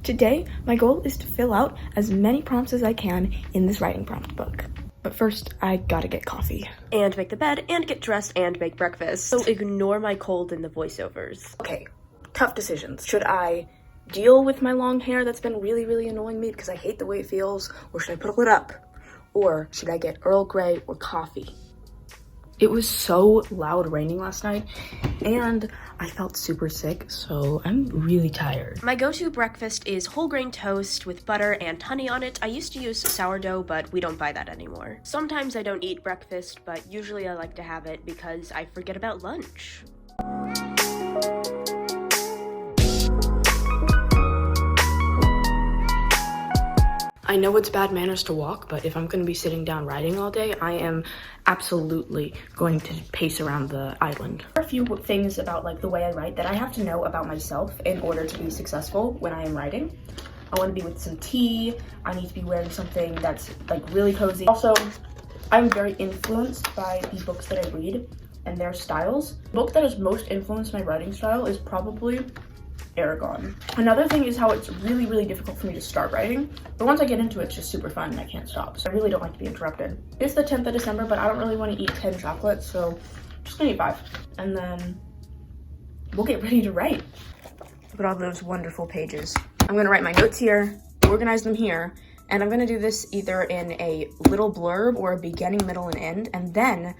Today, my goal is to fill out as many prompts as I can in this writing prompt book. But first, I gotta get coffee. And make the bed, and get dressed, and make breakfast. So ignore my cold in the voiceovers. Okay, tough decisions. Should I deal with my long hair that's been really annoying me because I hate the way it feels, or should I put it up? Or should I get Earl Grey or coffee? It was so loud raining last night, and I felt super sick, so I'm really tired. My go-to breakfast is whole grain toast with butter and honey on it. I used to use sourdough, but we don't buy that anymore. Sometimes I don't eat breakfast, but usually I like to have it because I forget about lunch. I know it's bad manners to walk, but if I'm going to be sitting down writing all day, I am absolutely going to pace around the island. There are a few things about like the way I write that I have to know about myself in order to be successful when I am writing. I want to be with some tea. I need to be wearing something that's like really cozy. Also, I'm very influenced by the books that I read and their styles. The book that has most influenced my writing style is probably Aragon. Another thing is how it's really difficult for me to start writing, but once I get into it, it's just super fun and I can't stop. So I really don't like to be interrupted. It's the 10th of December, but I don't really want to eat 10 chocolates, so I'm just gonna eat 5. And then we'll get ready to write. Look at all those wonderful pages. I'm gonna write my notes here, organize them here, and I'm gonna do this either in a little blurb or a beginning, middle, and end, and then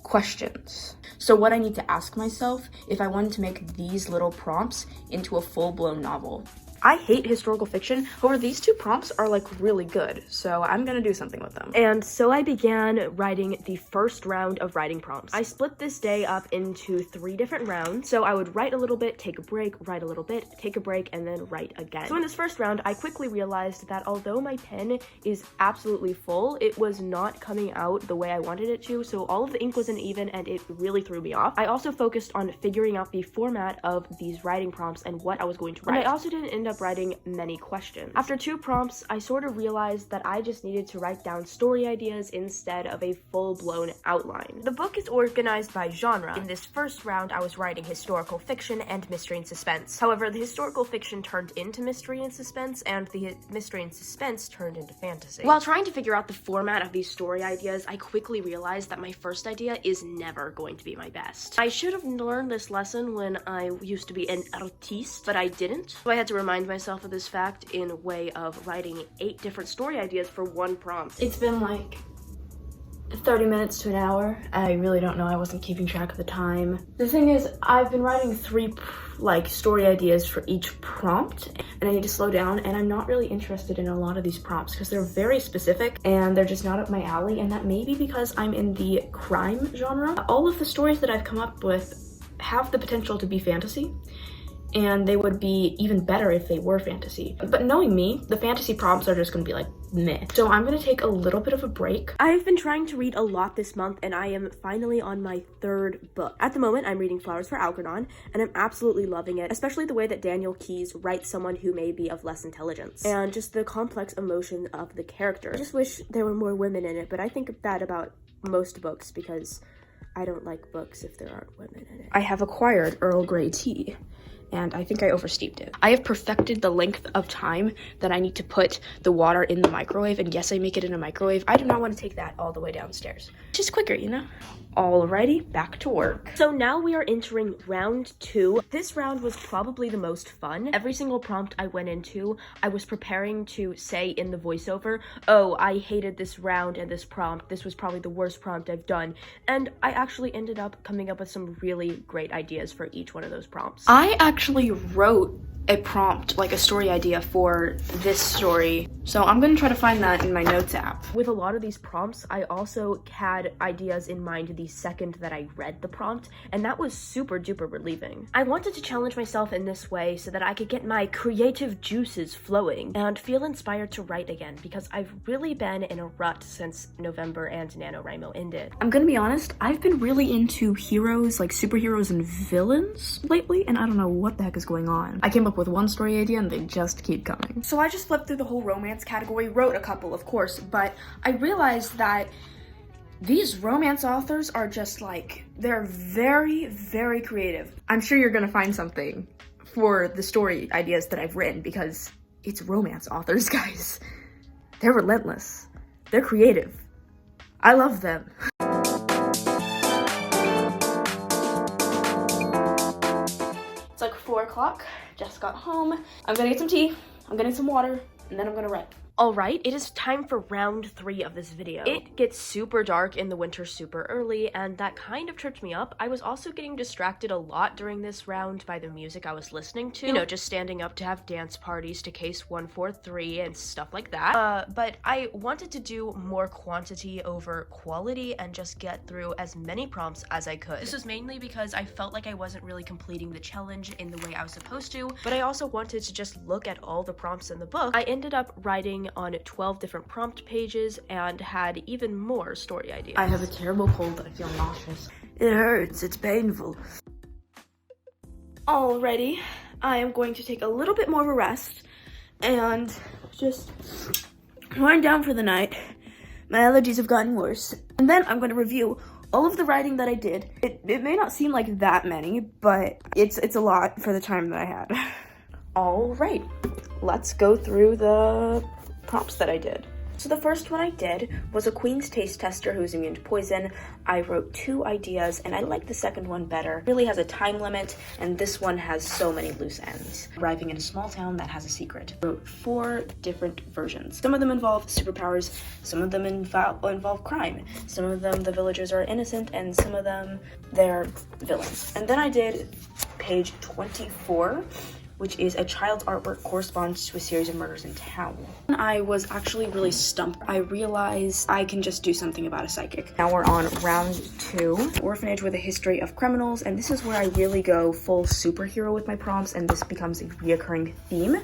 questions. So what I need to ask myself if I wanted to make these little prompts into a full-blown novel. I hate historical fiction, however these 2 prompts are like really good, so I'm gonna do something with them. And so I began writing the first round of writing prompts. I split this day up into 3 different rounds, so I would write a little bit, take a break, write a little bit, take a break, and then write again. So in this first round, I quickly realized that although my pen is absolutely full, it was not coming out the way I wanted it to, so all of the ink was uneven and it really threw me off. I also focused on figuring out the format of these writing prompts and what I was going to write. And I also didn't end up writing many questions. After 2 prompts, I sort of realized that I just needed to write down story ideas instead of a full-blown outline. The book is organized by genre. In this first round, I was writing historical fiction and mystery and suspense. However, the historical fiction turned into mystery and suspense, and the mystery and suspense turned into fantasy. While trying to figure out the format of these story ideas, I quickly realized that my first idea is never going to be my best. I should have learned this lesson when I used to be an artiste, but I didn't. So I had to remind myself of this fact in a way of writing 8 different story ideas for 1 prompt. It's been like 30 minutes to an hour. I really don't know. I wasn't keeping track of the time. The thing is, I've been writing 3 story ideas for each prompt, and I need to slow down, and I'm not really interested in a lot of these prompts because they're very specific and they're just not up my alley, and that may be because I'm in the crime genre. All of the stories that I've come up with have the potential to be fantasy, and they would be even better if they were fantasy. But knowing me, the fantasy prompts are just gonna be like, meh. So I'm gonna take a little bit of a break. I've been trying to read a lot this month, and I am finally on my 3rd book. At the moment, I'm reading Flowers for Algernon, and I'm absolutely loving it, especially the way that Daniel Keyes writes someone who may be of less intelligence, and just the complex emotion of the character. I just wish there were more women in it, but I think that about most books because I don't like books if there aren't women in it. I have acquired Earl Grey tea, and I think I oversteeped it. I have perfected the length of time that I need to put the water in the microwave, and yes, I make it in a microwave. I do not want to take that all the way downstairs. It's just quicker, you know? Alrighty, back to work. So now we are entering round 2. This round was probably the most fun. Every single prompt I went into, I was preparing to say in the voiceover, oh, I hated this round and this prompt. This was probably the worst prompt I've done. And I actually ended up coming up with some really great ideas for each one of those prompts. I actually wrote a prompt, like a story idea for this story. So I'm gonna try to find that in my notes app. With a lot of these prompts, I also had ideas in mind the second that I read the prompt, and that was super duper relieving. I wanted to challenge myself in this way so that I could get my creative juices flowing and feel inspired to write again, because I've really been in a rut since November and NaNoWriMo ended. I'm gonna be honest, I've been really into heroes, like superheroes and villains lately, and I don't know what the heck is going on. I came up with one story idea and they just keep coming. So I just flipped through the whole romance category, wrote a couple of course, but I realized that these romance authors are just like, they're very creative. I'm sure you're gonna find something for the story ideas that I've written because It's romance authors, guys. They're relentless. They're creative. I love them. It's like 4 o'clock. Just got home. I'm gonna get some tea. I'm gonna get some water, and then I'm gonna write. Alright, it is time for round 3 of this video. It gets super dark in the winter super early, and that kind of tripped me up. I was also getting distracted a lot during this round by the music I was listening to. You know, just standing up to have dance parties to Case 143 and stuff like that. But I wanted to do more quantity over quality and just get through as many prompts as I could. This was mainly because I felt like I wasn't really completing the challenge in the way I was supposed to, but I also wanted to just look at all the prompts in the book. I ended up writing on 12 different prompt pages and had even more story ideas. I have a terrible cold. I feel nauseous. It hurts. It's painful. Alrighty, I am going to take a little bit more of a rest and just wind down for the night. My allergies have gotten worse. And then I'm going to review all of the writing that I did. It may not seem like that many, but it's a lot for the time that I had. All right, let's go through the prompts that I did. So the first one I did was a queen's taste tester who's immune to poison. I wrote 2 ideas, and I like the second one better. It really has a time limit, and this one has so many loose ends. Arriving in a small town that has a secret. I wrote 4 different versions. Some of them involve superpowers, some of them involve crime, some of them the villagers are innocent, and some of them they're villains. And then I did page 24, which is a child's artwork corresponds to a series of murders in town. I was actually really stumped. I realized I can just do something about a psychic. Now we're on round 2. Orphanage with a history of criminals, and this is where I really go full superhero with my prompts, and this becomes a reoccurring theme.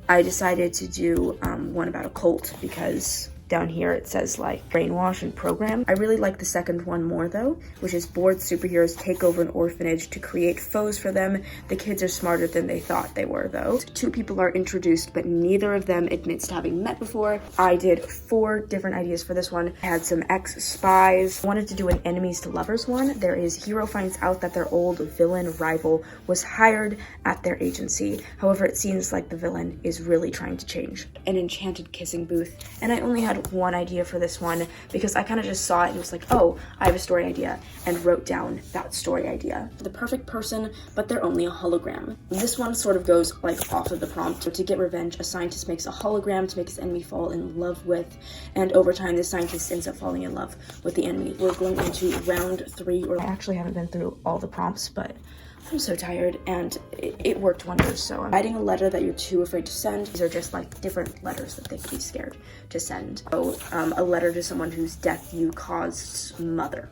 I decided to do one about a cult because down here it says like brainwash and program. I really like the second one more though, which is bored superheroes take over an orphanage to create foes for them. The kids are smarter than they thought they were though. 2 people are introduced, but neither of them admits to having met before. I did 4 different ideas for this one. I had some ex-spies. I wanted to do an enemies to lovers one. There is hero finds out that their old villain rival was hired at their agency. However, it seems like the villain is really trying to change. An enchanted kissing booth, and I only had 1 idea for this one because I kind of just saw it and was like, oh, I have a story idea, and wrote down that story idea. The perfect person, but they're only a hologram. This one sort of goes like off of the prompt. So to get revenge, a scientist makes a hologram to make his enemy fall in love with, and over time the scientist ends up falling in love with the enemy. We're going into round 3. I actually haven't been through all the prompts, but I'm so tired, and it worked wonders. So I'm writing a letter that you're too afraid to send. These are just like different letters that they could be scared to send. So a letter to someone whose death you caused mother,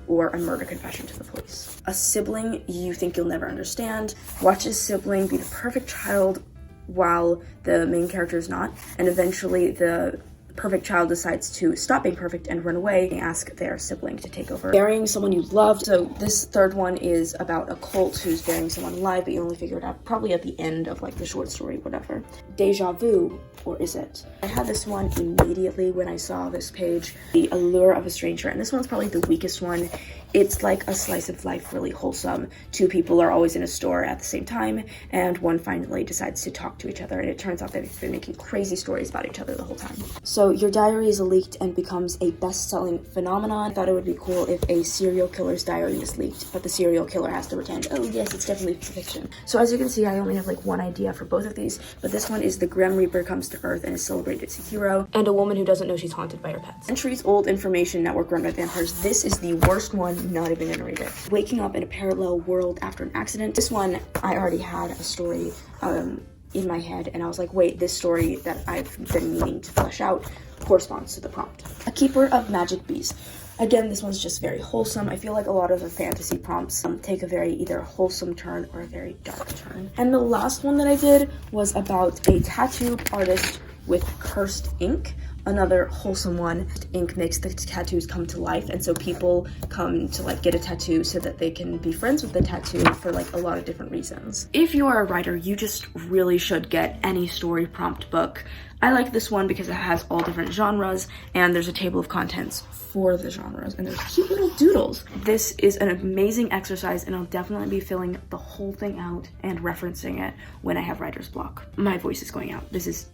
or a murder confession to the police. A sibling you think you'll never understand. Watch a sibling be the perfect child while the main character is not, and eventually the perfect child decides to stop being perfect and run away and ask their sibling to take over. Burying someone you loved. So this third one is about a cult who's burying someone alive, but you only figure it out probably at the end of like the short story, whatever. Deja vu, or is it? I had this one immediately when I saw this page. The allure of a stranger, and this one's probably the weakest one. It's like a slice of life, really wholesome. 2 people are always in a store at the same time, and one finally decides to talk to each other, and it turns out they've been making crazy stories about each other the whole time. So your diary is leaked and becomes a best-selling phenomenon. I thought it would be cool if a serial killer's diary is leaked, but the serial killer has to pretend, oh yes, it's definitely fiction. So as you can see, I only have like 1 idea for both of these, but this one is the Grim Reaper comes to Earth and is celebrated as a hero, and a woman who doesn't know she's haunted by her pets. Centuries old information network run by vampires. This is the worst one, not even gonna read it. Waking up in a parallel world after an accident. This one, I already had a story in my head, and I was like, wait, this story that I've been meaning to flesh out corresponds to the prompt. A keeper of magic bees. Again, this one's just very wholesome. I feel like a lot of the fantasy prompts take a very either wholesome turn or a very dark turn. And the last one that I did was about a tattoo artist with cursed ink, another wholesome one. Ink makes the tattoos come to life, and so people come to like get a tattoo so that they can be friends with the tattoo for like a lot of different reasons. If you are a writer, you just really should get any story prompt book. I like this one because it has all different genres, and there's a table of contents for the genres, and there's cute little doodles. This is an amazing exercise, and I'll definitely be filling the whole thing out and referencing it when I have writer's block. My voice is going out. This is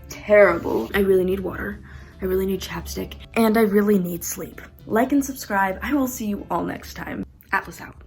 terrible. I really need water, I really need chapstick, and I really need sleep. Like and subscribe. I will see you all next time. Atlas out.